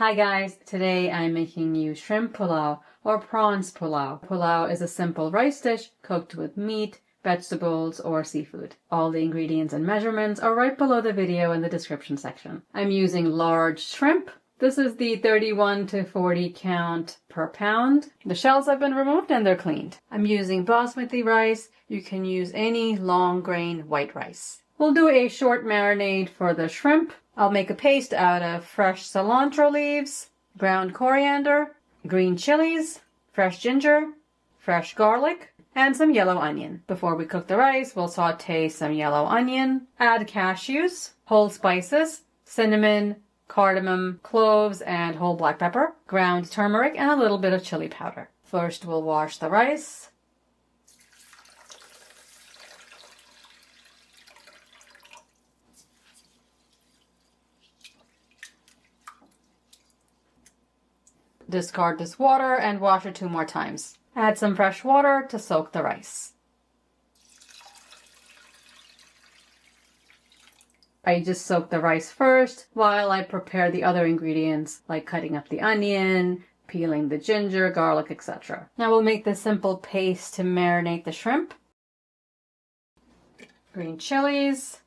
Hi guys, today I'm making you shrimp pulao or prawns pulao. Pulao is a simple rice dish cooked with meat, vegetables, or seafood. All the ingredients and measurements are right below the video in the description section. I'm using large shrimp. This is the 31 to 40 count per pound. The shells have been removed and they're cleaned. I'm using basmati rice. You can use any long grain white rice. We'll do a short marinade for the shrimp. I'll make a paste out of fresh cilantro leaves, ground coriander, green chilies, fresh ginger, fresh garlic, and some yellow onion. Before we cook the rice, we'll saute some yellow onion, add cashews, whole spices, cinnamon, cardamom, cloves, and whole black pepper, ground turmeric, and a little bit of chili powder. First, we'll wash the rice. Discard this water and wash it 2 more times. Add some fresh water to soak the rice. I just soak the rice first while I prepare the other ingredients like cutting up the onion, peeling the ginger, garlic, etc. Now we'll make this simple paste to marinate the shrimp. Green chilies,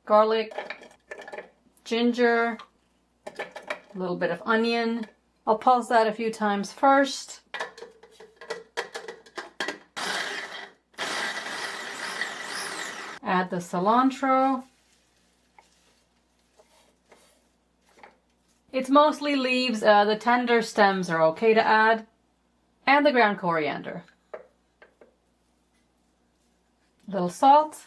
garlic, ginger, a little bit of onion. I'll pulse that a few times first. Add the cilantro. It's mostly leaves. The tender stems are okay to add. And the ground coriander. A little salt.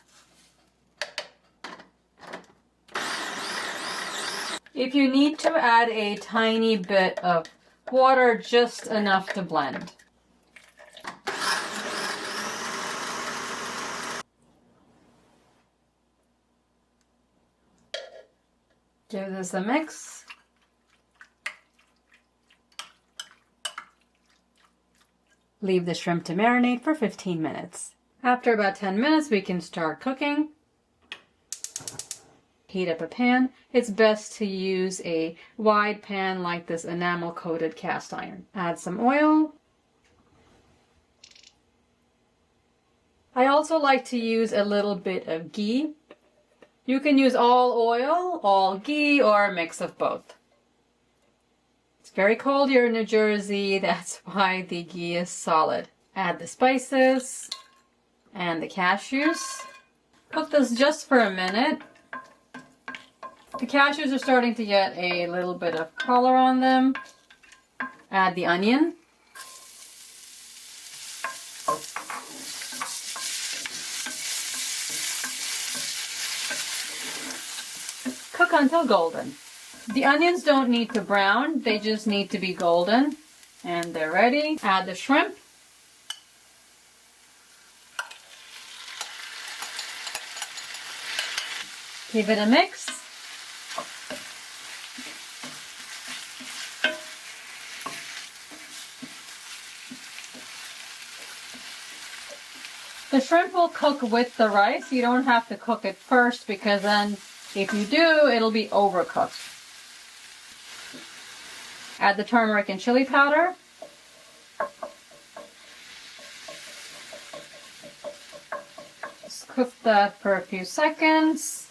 If you need to add a tiny bit of water, just enough to blend. Give this a mix. Leave the shrimp to marinate for 15 minutes. After about 10 minutes, we can start cooking. Heat up a pan. It's best to use a wide pan like this enamel-coated cast iron. Add some oil. I also like to use a little bit of ghee. You can use all oil, all ghee, or a mix of both. It's very cold here in New Jersey, that's why the ghee is solid. Add the spices and the cashews. Cook this just for a minute. The cashews are starting to get a little bit of color on them. Add the onion. Cook until golden. The onions don't need to brown, they just need to be golden. And they're ready. Add the shrimp. Give it a mix. The shrimp will cook with the rice. You don't have to cook it first because then if you do, it'll be overcooked. Add the turmeric and chili powder. Just cook that for a few seconds.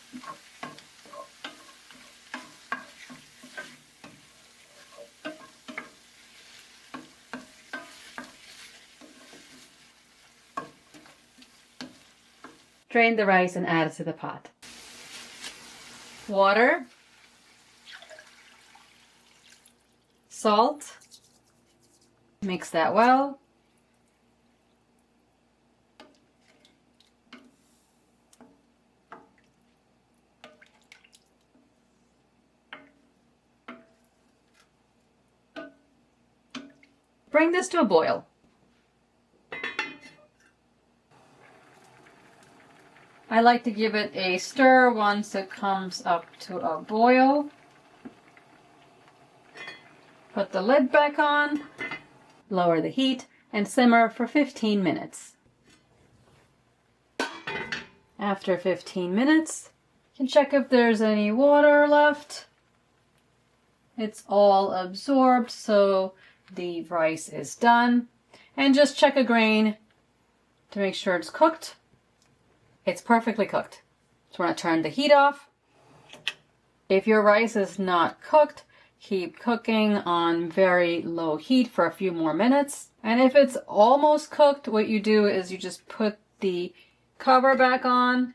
Drain the rice and add it to the pot. Water, salt, mix that well. Bring this to a boil. I like to give it a stir once it comes up to a boil. Put the lid back on, lower the heat, and simmer for 15 minutes. After 15 minutes, you can check if there's any water left. it's all absorbed, so the rice is done. And just check a grain to make sure it's cooked. It's perfectly cooked. So we're going to turn the heat off. If your rice is not cooked, keep cooking on very low heat for a few more minutes. And if it's almost cooked, what you do is you just put the cover back on,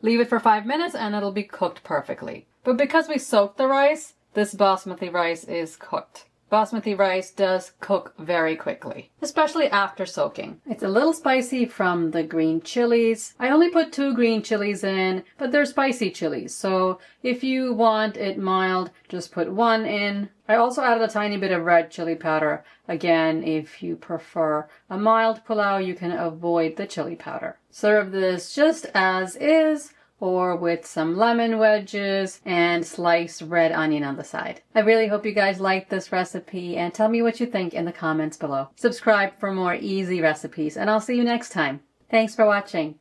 leave it for 5 minutes, and it'll be cooked perfectly. But because we soaked the rice, this basmati rice is cooked. Basmati rice does cook very quickly, especially after soaking. It's a little spicy from the green chilies. I only put 2 green chilies in, but they're spicy chilies. So if you want it mild, just put 1 in. I also added a tiny bit of red chili powder. Again, if you prefer a mild pulao, you can avoid the chili powder. Serve this just as is, or with some lemon wedges and sliced red onion on the side. I really hope you guys liked this recipe, and tell me what you think in the comments below. Subscribe for more easy recipes, and I'll see you next time. Thanks for watching.